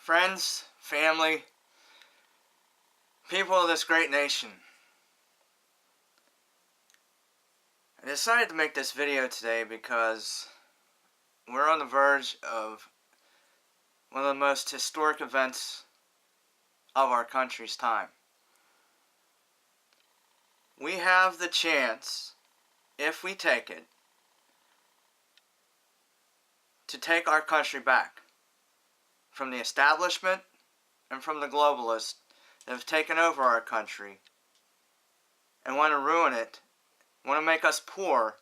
friends, family, people of this great nation. I decided to make this video today because we're on the verge of one of the most historic events of our country's time. We have the chance, if we take it, to take our country back from the establishment and from the globalists that have taken over our country and want to ruin it, want to make us poor,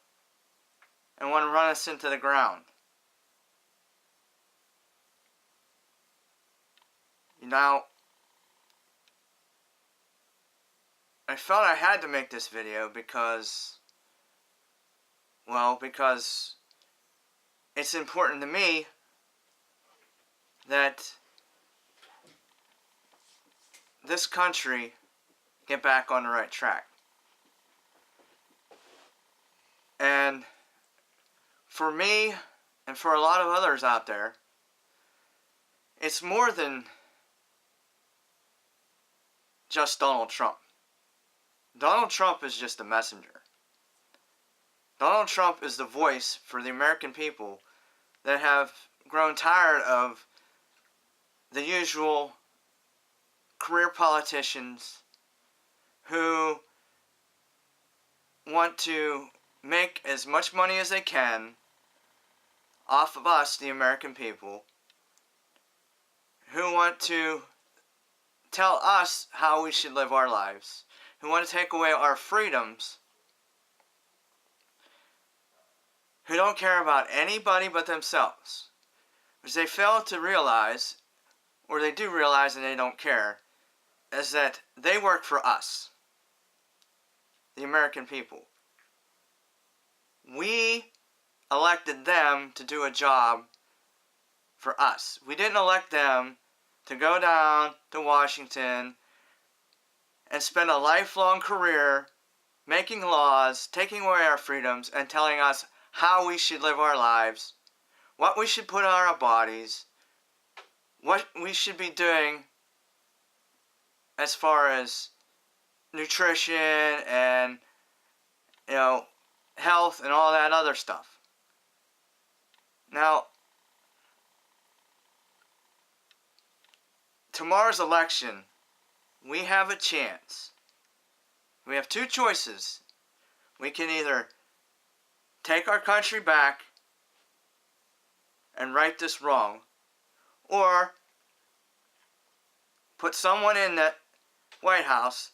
and want to run us into the ground. Now, I felt I had to make this video because it's important to me that this country get back on the right track. And for me, and for a lot of others out there, it's more than just Donald Trump. Donald Trump is just a messenger. Donald Trump is the voice for the American people that have grown tired of the usual career politicians who want to make as much money as they can off of us, the American people, who want to tell us how we should live our lives, who want to take away our freedoms, who don't care about anybody but themselves. Which they fail to realize, or they do realize and they don't care, is that they work for us, the American people. We elected them to do a job for us. We didn't elect them to go down to Washington and spend a lifelong career making laws, taking away our freedoms, and telling us how we should live our lives, what we should put on our bodies, what we should be doing as far as nutrition and, health and all that other stuff. Now, tomorrow's election, we have a chance. We have two choices. We can either take our country back and right this wrong, or put someone in that White House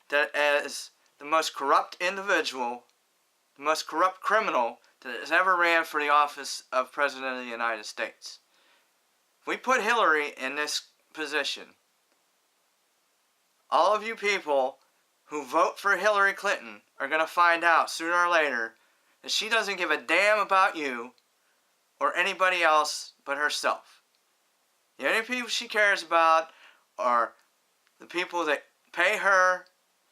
that is the most corrupt individual, the most corrupt criminal that has ever ran for the office of President of the United States. If we put Hillary in this position, all of you people who vote for Hillary Clinton are going to find out sooner or later that she doesn't give a damn about you or anybody else but herself. The only people she cares about are the people that pay her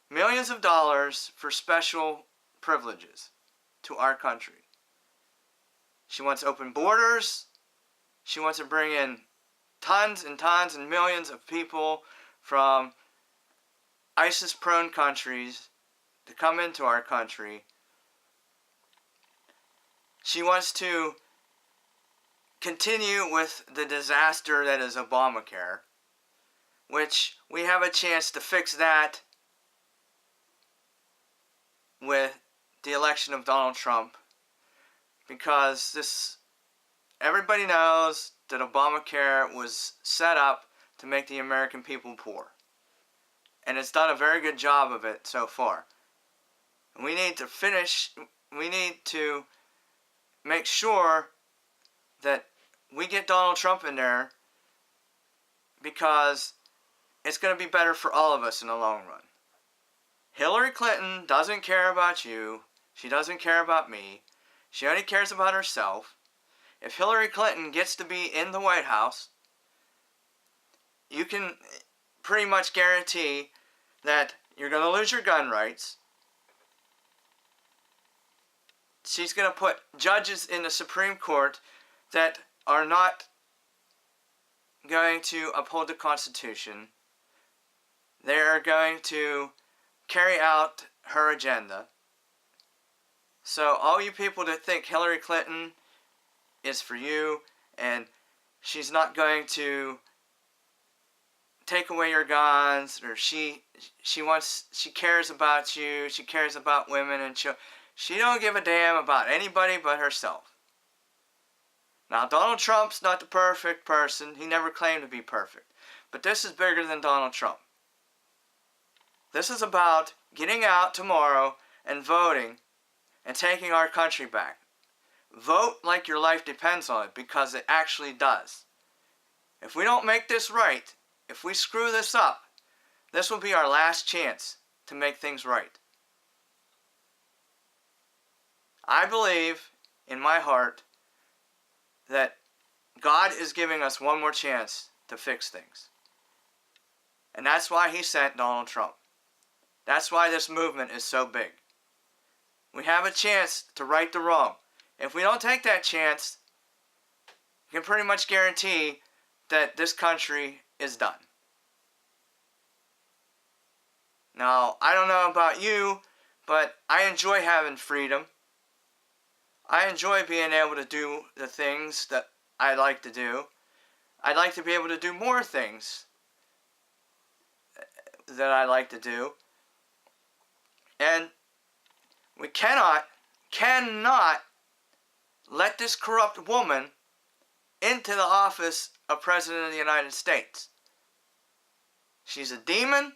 millions of dollars for special privileges to our country. She wants open borders. She wants to bring in tons and tons and millions of people from ISIS-prone countries to come into our country. She wants to continue with the disaster that is Obamacare, which we have a chance to fix that with the election of Donald Trump, because everybody knows that Obamacare was set up to make the American people poor, and it's done a very good job of it so far. We need to make sure that we get Donald Trump in there, because it's going to be better for all of us in the long run. Hillary Clinton doesn't care about you. She doesn't care about me. She only cares about herself. If Hillary Clinton gets to be in the White House, you can pretty much guarantee that you're going to lose your gun rights. She's going to put judges in the Supreme Court that are not going to uphold the Constitution. They are going to carry out her agenda. So all you people that think Hillary Clinton is for you and she's not going to take away your guns, or she cares about you, she cares about women and children. She don't give a damn about anybody but herself. Now, Donald Trump's not the perfect person. He never claimed to be perfect. But this is bigger than Donald Trump. This is about getting out tomorrow and voting and taking our country back. Vote like your life depends on it, because it actually does. If we don't make this right, if we screw this up, this will be our last chance to make things right. I believe in my heart that God is giving us one more chance to fix things. And that's why he sent Donald Trump. That's why this movement is so big. We have a chance to right the wrong. If we don't take that chance, you can pretty much guarantee that this country is done. Now, I don't know about you, but I enjoy having freedom. I enjoy being able to do the things that I like to do. I'd like to be able to do more things that I like to do. And we cannot let this corrupt woman into the office of President of the United States. She's a demon.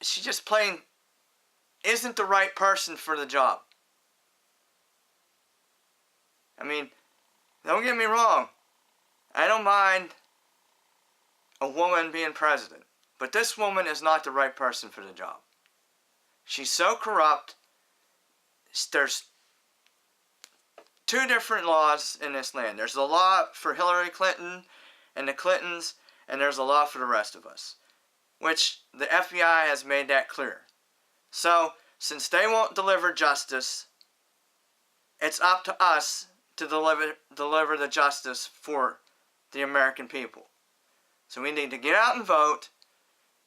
She just plain isn't the right person for the job. I mean, don't get me wrong. I don't mind a woman being president. But this woman is not the right person for the job. She's so corrupt. There's two different laws in this land. There's a law for Hillary Clinton and the Clintons, and there's a law for the rest of us, which the FBI has made that clear. So, since they won't deliver justice, it's up to us to deliver the justice for the American people. So we need to get out and vote,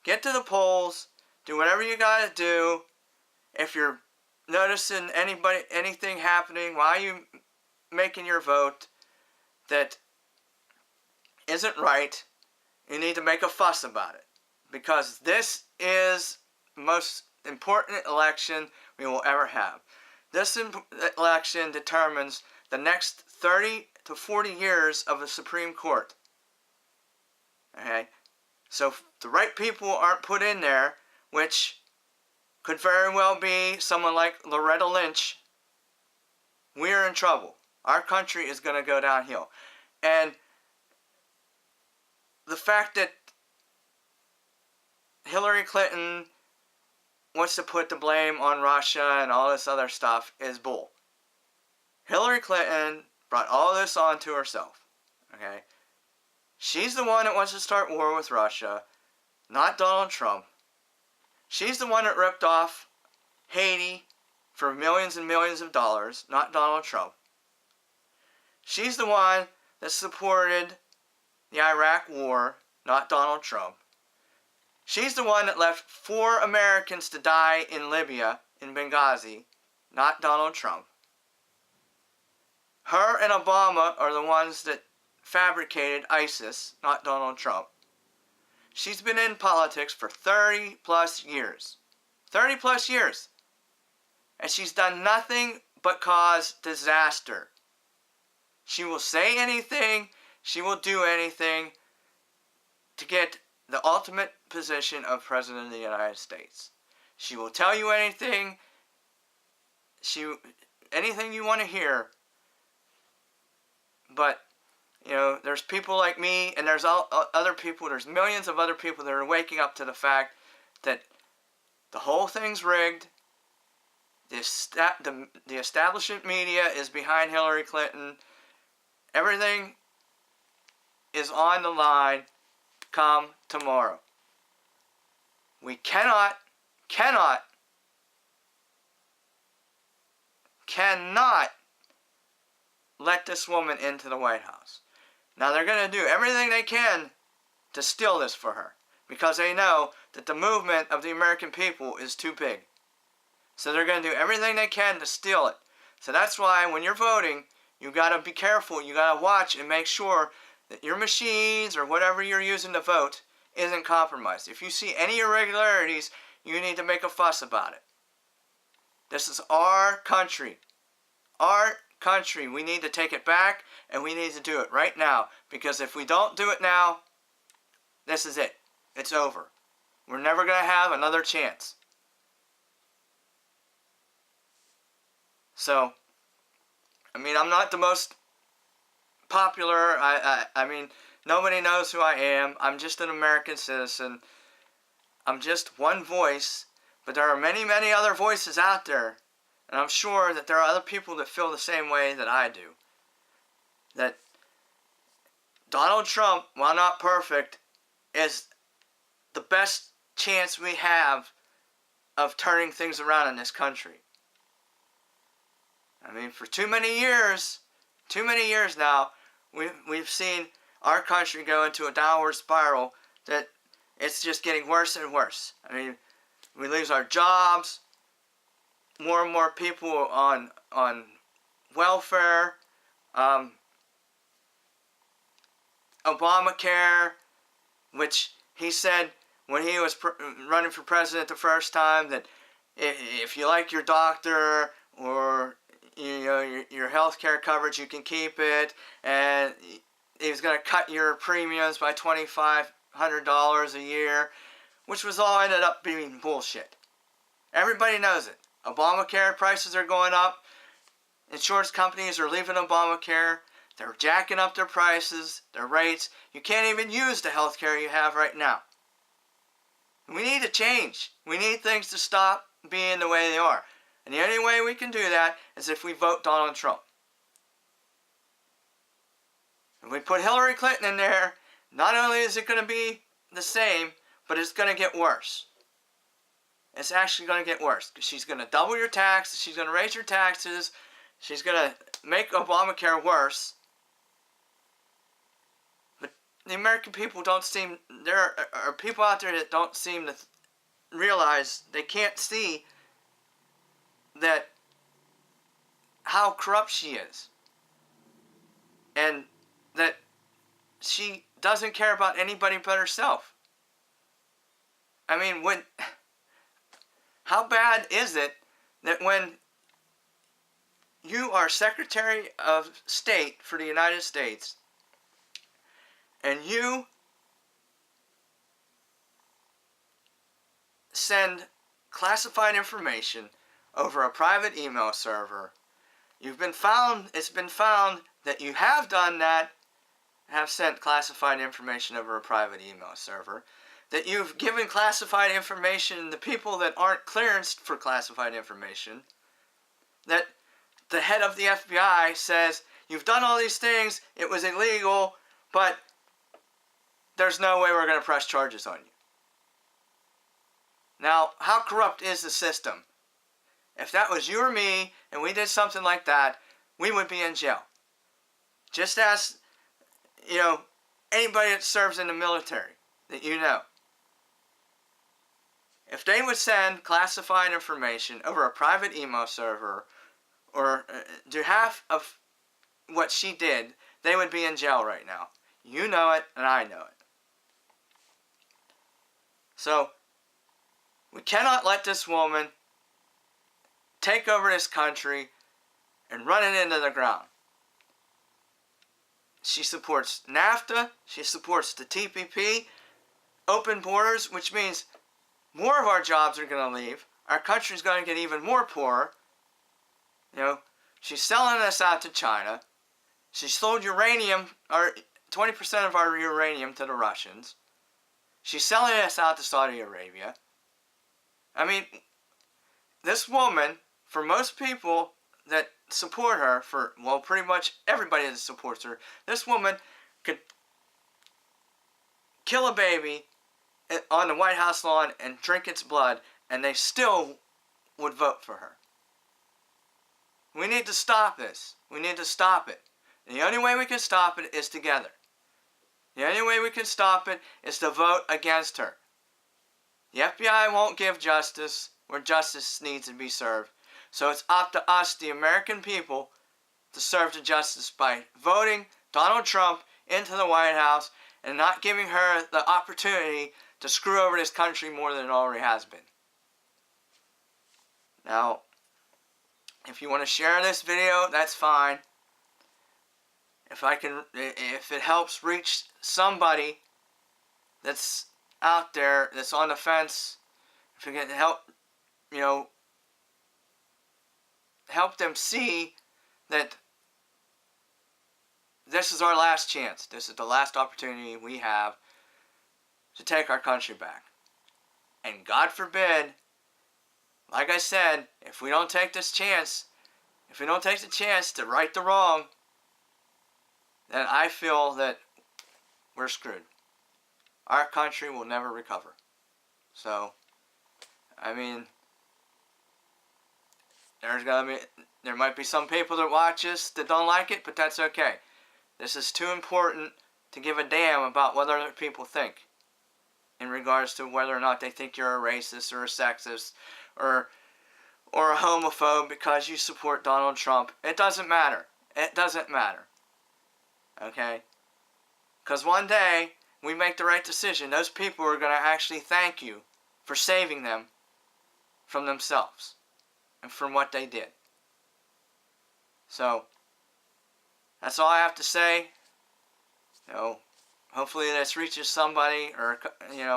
get to the polls, do whatever you gotta do. If you're noticing anything happening while you making your vote that isn't right, you need to make a fuss about it. Because this is the most important election we will ever have. This election determines the next 30 to 40 years of the Supreme Court. Okay? So if the right people aren't put in there, which could very well be someone like Loretta Lynch, we're in trouble. Our country is going to go downhill. And the fact that Hillary Clinton wants to put the blame on Russia and all this other stuff is bull. Hillary Clinton brought all this on to herself. Okay? She's the one that wants to start war with Russia, not Donald Trump. She's the one that ripped off Haiti for millions and millions of dollars, not Donald Trump. She's the one that supported the Iraq war, not Donald Trump. She's the one that left 4 Americans to die in Libya, in Benghazi, not Donald Trump. Her and Obama are the ones that fabricated ISIS, not Donald Trump. She's been in politics for 30 plus years. 30 plus years. And she's done nothing but cause disaster. She will say anything, she will do anything to get the ultimate position of President of the United States. She will tell you anything, anything you want to hear. But, you know, there's people like me, and there's other people, there's millions of other people that are waking up to the fact that the whole thing's rigged. The establishment media is behind Hillary Clinton. Everything is on the line come tomorrow. We cannot let this woman into the White House. Now they're going to do everything they can to steal this for her, because they know that the movement of the American people is too big. So they're going to do everything they can to steal it. So that's why when you're voting, you got to be careful. You got to watch and make sure that your machines or whatever you're using to vote isn't compromised. If you see any irregularities, you need to make a fuss about it. This is our country. Our country. We need to take it back, and we need to do it right now. Because if we don't do it now, this is it. It's over. We're never going to have another chance. So, I mean, I'm not the most popular. I mean, nobody knows who I am. I'm just an American citizen. I'm just one voice, but there are many, many other voices out there. And I'm sure that there are other people that feel the same way that I do. That Donald Trump, while not perfect, is the best chance we have of turning things around in this country. I mean, for too many years now, we've seen our country go into a downward spiral that it's just getting worse and worse. I mean, we lose our jobs, more and more people on welfare, Obamacare, which he said when he was running for president the first time that if you like your doctor or your health care coverage, you can keep it, and he was going to cut your premiums by $2,500 a year, which was all ended up being bullshit. Everybody knows it. Obamacare prices are going up. Insurance companies are leaving Obamacare. They're jacking up their prices, their rates. You can't even use the health care you have right now. We need to change. We need things to stop being the way they are. And the only way we can do that is if we vote Donald Trump. If we put Hillary Clinton in there, not only is it going to be the same, but it's going to get worse. It's actually going to get worse. Because she's going to double your tax. She's going to raise your taxes. She's going to make Obamacare worse. But the American people don't seem... There are people out there that don't seem to realize, they can't see that how corrupt she is, and that she doesn't care about anybody but herself. I mean, how bad is it that when you are Secretary of State for the United States and you send classified information over a private email server, it's been found that you have done that, have sent classified information over a private email server, that you've given classified information to people that aren't clearanced for classified information, that the head of the FBI says, you've done all these things, it was illegal, but there's no way we're going to press charges on you. Now, how corrupt is the system? If that was you or me, and we did something like that, we would be in jail. Just ask, anybody that serves in the military that you know. If they would send classified information over a private email server, or do half of what she did, they would be in jail right now. You know it, and I know it. So, we cannot let this woman take over this country and run it into the ground. She supports NAFTA. She supports the TPP. Open borders, which means more of our jobs are going to leave. Our country's going to get even more poor. She's selling us out to China. She sold uranium, or 20% of our uranium, to the Russians. She's selling us out to Saudi Arabia. I mean, this woman, for most people that support her, pretty much everybody that supports her, this woman could kill a baby on the White House lawn and drink its blood, and they still would vote for her. We need to stop this. We need to stop it. And the only way we can stop it is together. The only way we can stop it is to vote against her. The FBI won't give justice where justice needs to be served. So it's up to us, the American people, to serve the justice by voting Donald Trump into the White House and not giving her the opportunity to screw over this country more than it already has been. Now, if you want to share this video, that's fine. If it helps reach somebody that's out there, that's on the fence, if it can help, help them see that this is our last chance. This is the last opportunity we have to take our country back. And God forbid, like I said, if we don't take this chance, if we don't take the chance to right the wrong, then I feel that we're screwed. Our country will never recover. So, I mean, there might be some people that watch us that don't like it, but that's okay. This is too important to give a damn about what other people think in regards to whether or not they think you're a racist or a sexist or a homophobe because you support Donald Trump. It doesn't matter. It doesn't matter. Okay? Because one day, we make the right decision, those people are going to actually thank you for saving them from themselves and from what they did. So, that's all I have to say. Hopefully this reaches somebody or,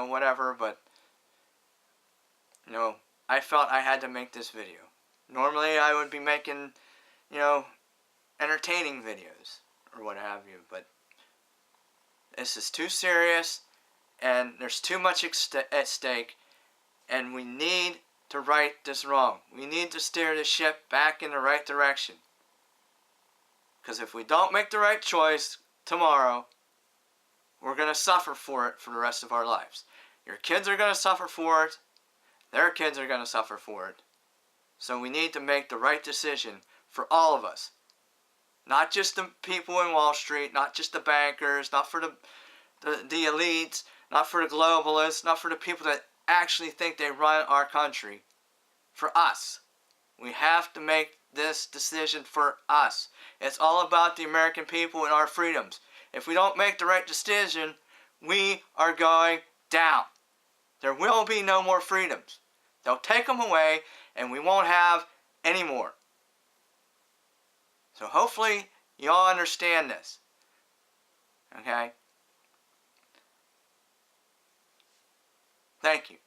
whatever, but, I felt I had to make this video. Normally I would be making, entertaining videos or what have you, but this is too serious and there's too much at stake, and we need to right this wrong. We need to steer the ship back in the right direction. Because if we don't make the right choice tomorrow, we're going to suffer for it for the rest of our lives. Your kids are going to suffer for it. Their kids are going to suffer for it. So we need to make the right decision for all of us. Not just the people in Wall Street, not just the bankers, not for the elites, not for the globalists, not for the people that actually think they run our country. For us. We have to make this decision for us. It's all about the American people and our freedoms. If we don't make the right decision, we are going down. There will be no more freedoms. They'll take them away and we won't have any more. So hopefully you all understand this. Okay? Thank you.